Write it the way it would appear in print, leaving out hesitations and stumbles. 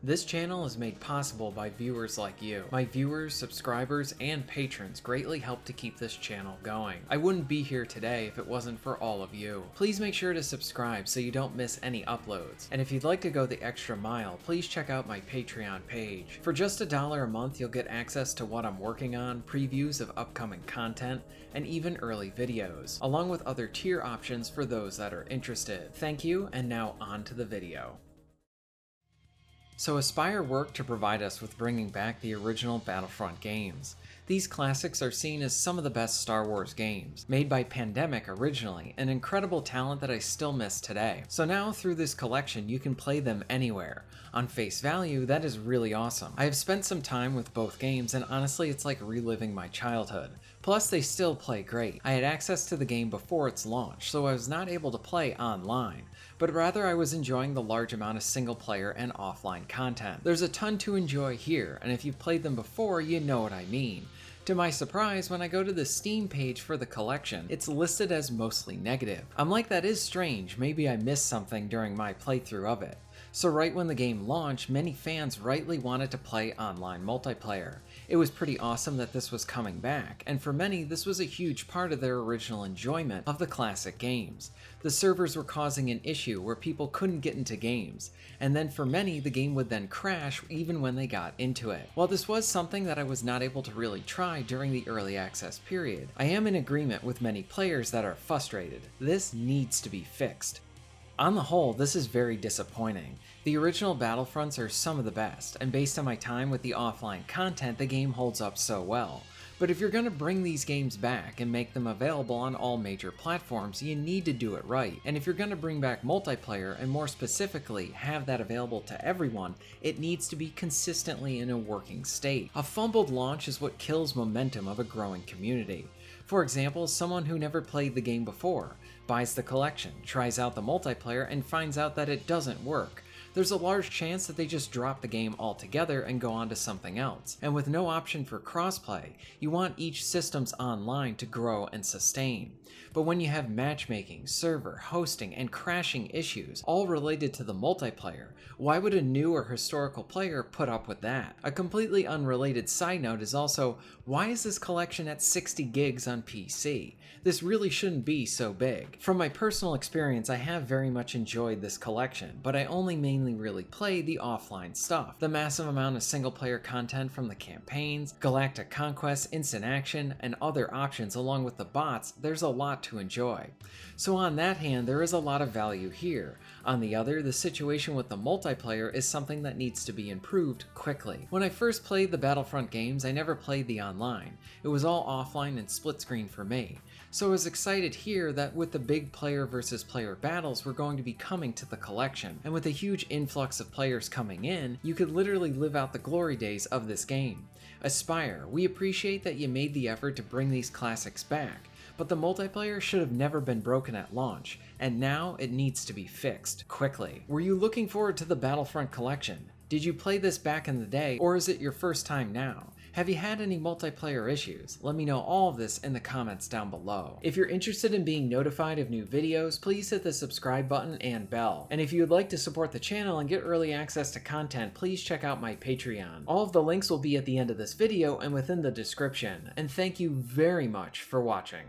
This channel is made possible by viewers like you. My viewers, subscribers, and patrons greatly help to keep this channel going. I wouldn't be here today if it wasn't for all of you. Please make sure to subscribe so you don't miss any uploads. And if you'd like to go the extra mile, please check out my Patreon page. For just $1 a month, you'll get access to what I'm working on, previews of upcoming content, and even early videos, along with other tier options for those that are interested. Thank you, and now on to the video. So Aspyr worked to provide us with bringing back the original Battlefront games. These classics are seen as some of the best Star Wars games, made by Pandemic originally, an incredible talent that I still miss today. So now through this collection you can play them anywhere. On face value, that is really awesome. I have spent some time with both games and honestly it's like reliving my childhood. Plus they still play great. I had access to the game before its launch, so I was not able to play online, but rather I was enjoying the large amount of single player and offline content. There's a ton to enjoy here, and if you've played them before, you know what I mean. To my surprise, when I go to the Steam page for the collection, it's listed as mostly negative. I'm like, that is strange, maybe I missed something during my playthrough of it. So right when the game launched, many fans rightly wanted to play online multiplayer. It was pretty awesome that this was coming back, and for many this was a huge part of their original enjoyment of the classic games. The servers were causing an issue where people couldn't get into games, and then for many the game would then crash even when they got into it. While this was something that I was not able to really try during the early access period, I am in agreement with many players that are frustrated. This needs to be fixed. On the whole, this is very disappointing. The original Battlefronts are some of the best, and based on my time with the offline content, the game holds up so well. But if you're going to bring these games back and make them available on all major platforms, you need to do it right. And if you're going to bring back multiplayer, and more specifically have that available to everyone, it needs to be consistently in a working state. A fumbled launch is what kills momentum of a growing community. For example, someone who never played the game before buys the collection, tries out the multiplayer, and finds out that it doesn't work. There's a large chance that they just drop the game altogether and go on to something else. And with no option for crossplay, you want each system's online to grow and sustain. But when you have matchmaking, server, hosting, and crashing issues, all related to the multiplayer, why would a new or historical player put up with that? A completely unrelated side note is also, why is this collection at 60 gigs on PC? This really shouldn't be so big. From my personal experience, I have very much enjoyed this collection, but I only mainly really play the offline stuff. The massive amount of single player content from the campaigns, galactic conquest, instant action, and other options along with the bots, there's a lot to enjoy. So on that hand, there is a lot of value here. On the other, the situation with the multiplayer is something that needs to be improved quickly. When I first played the Battlefront games, I never played the online. It was all offline and split screen for me. So I was excited here that with the big player versus player battles were going to be coming to the collection, and with a huge influx of players coming in, you could literally live out the glory days of this game. Aspyr, we appreciate that you made the effort to bring these classics back, but the multiplayer should have never been broken at launch, and now it needs to be fixed quickly. Were you looking forward to the Battlefront collection? Did you play this back in the day, or is it your first time now? Have you had any multiplayer issues? Let me know all of this in the comments down below. If you're interested in being notified of new videos, please hit the subscribe button and bell. And if you would like to support the channel and get early access to content, please check out my Patreon. All of the links will be at the end of this video and within the description. And thank you very much for watching.